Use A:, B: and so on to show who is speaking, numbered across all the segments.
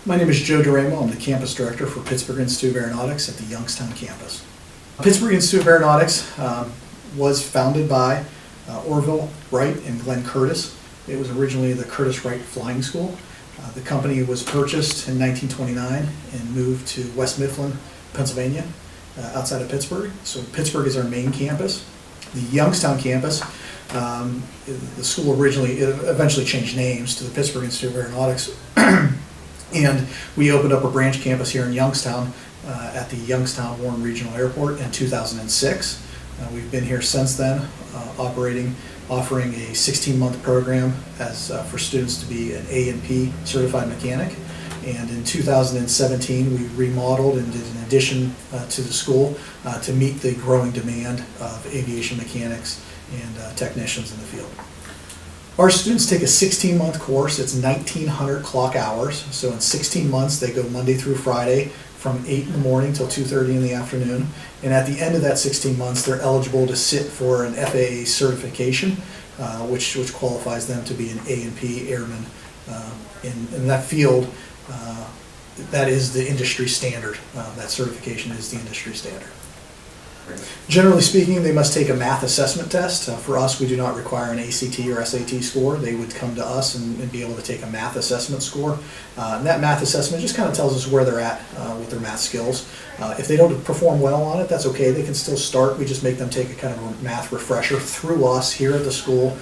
A: My name is Joe Duramo. I'm the campus director for Pittsburgh Institute of Aeronautics at the Youngstown campus. Pittsburgh Institute of Aeronautics was founded by Orville Wright and Glenn Curtis. It was originally the Curtis Wright Flying School. The company was purchased in 1929 and moved to West Mifflin, Pennsylvania, outside of Pittsburgh. So Pittsburgh is our main campus. The Youngstown campus, the school eventually changed names to the Pittsburgh Institute of Aeronautics. And we opened up a branch campus here in Youngstown at the Youngstown-Warren Regional Airport in 2006. We've been here since then, offering a 16-month program for students to be an A&P certified mechanic. And in 2017, we remodeled and did an addition to the school to meet the growing demand of aviation mechanics and technicians in the field. Our students take a 16-month course. It's 1,900 clock hours. So in 16 months, they go Monday through Friday from 8 in the morning till 2:30 in the afternoon. And at the end of that 16 months, they're eligible to sit for an FAA certification, which qualifies them to be an A&P airman in that field. That is the industry standard. That certification is the industry standard. Generally speaking, they must take a math assessment test. For us, we do not require an ACT or SAT score. They would come to us and be able to take a math assessment score. And that math assessment just kind of tells us where they're at with their math skills. If they don't perform well on it, that's okay. They can still start. We just make them take a kind of a math refresher through us here at the school.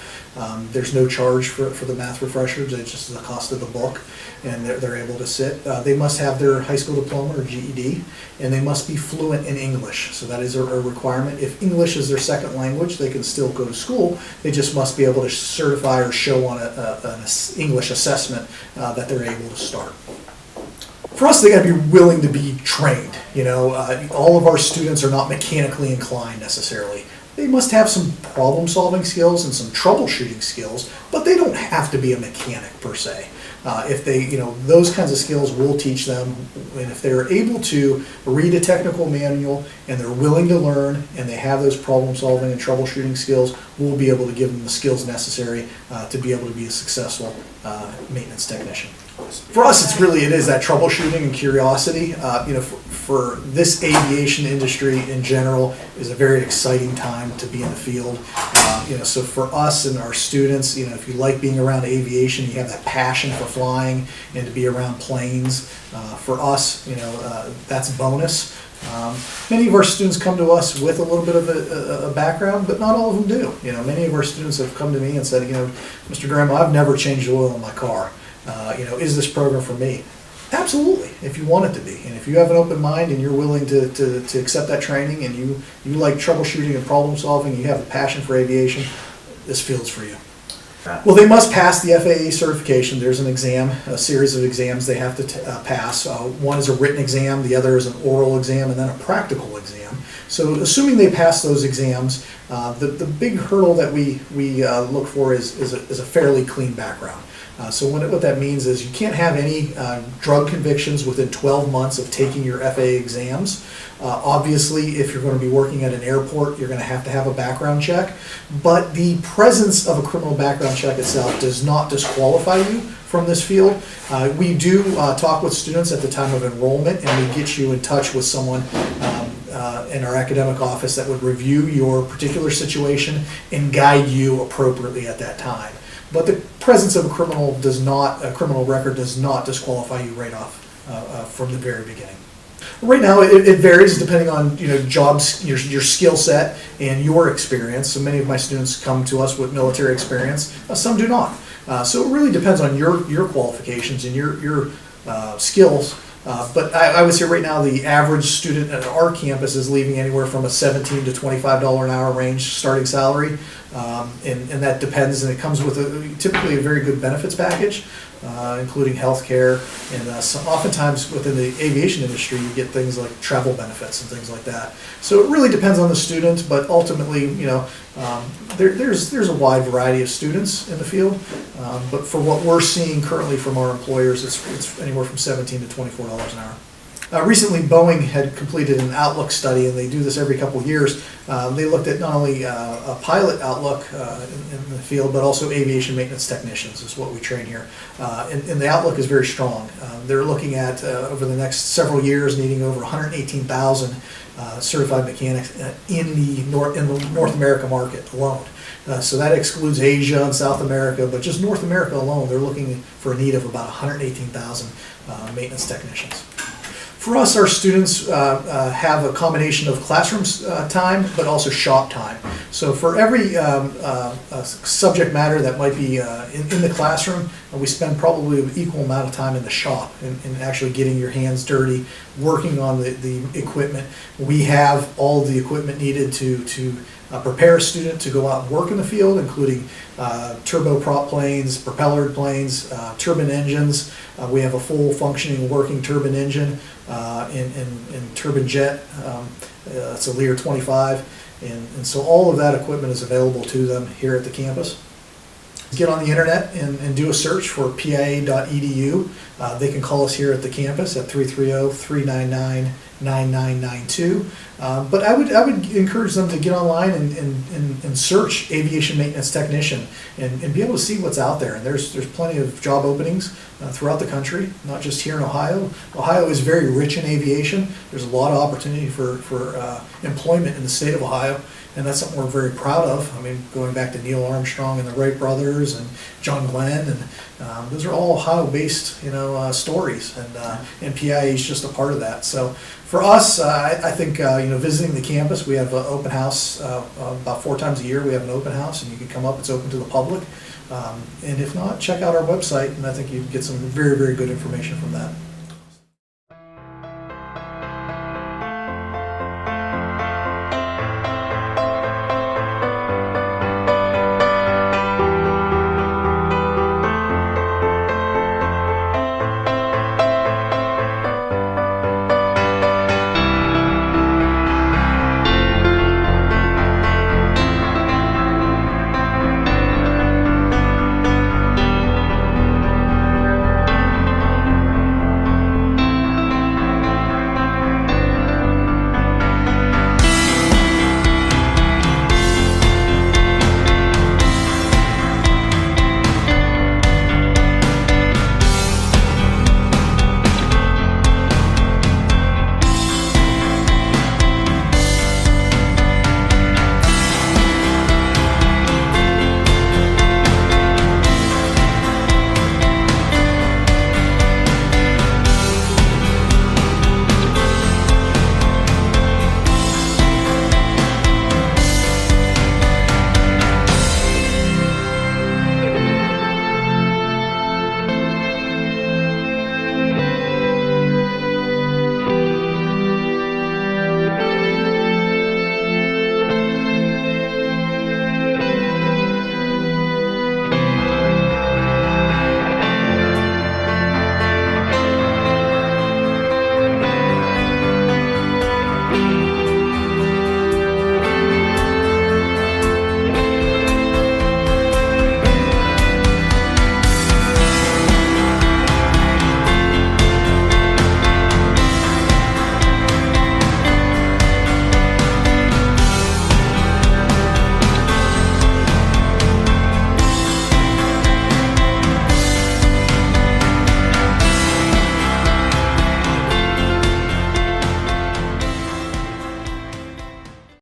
A: There's no charge for the math refreshers. It's just the cost of the book, and they're able to sit. They must have their high school diploma or GED, and they must be fluent in English. So that is a requirement. If English is their second language, they can still go to school. They just must be able to certify or show on an English assessment that they're able to start. For us, they got to be willing to be trained. You know, all of our students are not mechanically inclined necessarily. They must have some problem-solving skills and some troubleshooting skills, but they don't have to be a mechanic per se. If they, those kinds of skills we'll teach them, and if they're able to read a technical manual and they're willing to learn and they have those problem-solving and troubleshooting skills, we'll be able to give them the skills necessary to be able to be a successful maintenance technician. For us, it is that troubleshooting and curiosity. For this aviation industry in general is a very exciting time to be in the field. So for us and our students, if you like being around aviation, you have that passion for flying and to be around planes. For us, that's a bonus. Many of our students come to us with a little bit of a background, but not all of them do. Many of our students have come to me and said, Mr. Duramo, I've never changed oil in my car. Is this program for me? Absolutely, if you want it to be. And if you have an open mind and you're willing to accept that training and you like troubleshooting and problem solving, you have a passion for aviation, this field's for you. Well, they must pass the FAA certification. There's an exam, a series of exams they have to pass. One is a written exam, the other is an oral exam, and then a practical exam. So assuming they pass those exams, the big hurdle that we look for is a fairly clean background. So what that means is you can't have any drug convictions within 12 months of taking your FAA exams. Obviously, if you're going to be working at an airport, you're going to have a background check. But the presence of a criminal background check itself does not disqualify you from this field. We do talk with students at the time of enrollment, and we get you in touch with someone in our academic office that would review your particular situation and guide you appropriately at that time. But the presence of a criminal record does not disqualify you right off from the very beginning. Right now, it varies depending on jobs, your skill set and your experience. So many of my students come to us with military experience. Some do not. So it really depends on your qualifications and your skills. But I would say right now the average student at our campus is leaving anywhere from a $17 to $25 an hour range starting salary, and that depends, and it comes with typically a very good benefits package, including health care, and oftentimes within the aviation industry you get things like travel benefits and things like that. So it really depends on the student, but ultimately there's a wide variety of students in the field, but for what we're seeing currently from our employers, it's anywhere from $17 to $24 an hour. Recently, Boeing had completed an Outlook study, and they do this every couple of years. They looked at not only a pilot outlook in the field, but also aviation maintenance technicians is what we train here. And the outlook is very strong. They're looking at, over the next several years, needing over 118,000 certified mechanics in the North America market alone. So that excludes Asia and South America, but just North America alone, they're looking for a need of about 118,000 maintenance technicians. For us, our students have a combination of classroom time, but also shop time. So for every subject matter that might be in the classroom, we spend probably an equal amount of time in the shop and actually getting your hands dirty, working on the equipment. We have all the equipment needed to prepare a student to go out and work in the field, including turboprop planes, propeller planes, turbine engines. We have a full functioning working turbine engine in turbine jet. It's a Lear 25, and so all of that equipment is available to them here at the campus. Get on the internet and do a search for pia.edu. They can call us here at the campus at 330-399-9992. But I would encourage them to get online and search aviation maintenance technician and be able to see what's out there. And there's plenty of job openings throughout the country, not just here in Ohio. Ohio is very rich in aviation. There's a lot of opportunity for employment in the state of Ohio. And that's something we're very proud of. I mean, going back to Neil Armstrong and the Wright brothers and John Glenn, and those are all Ohio-based, stories, and PIA is just a part of that. So for us, I think visiting the campus, we have an open house about 4 times a year. We have an open house, and you can come up. It's open to the public, and if not, check out our website, and I think you can get some very, very good information from that.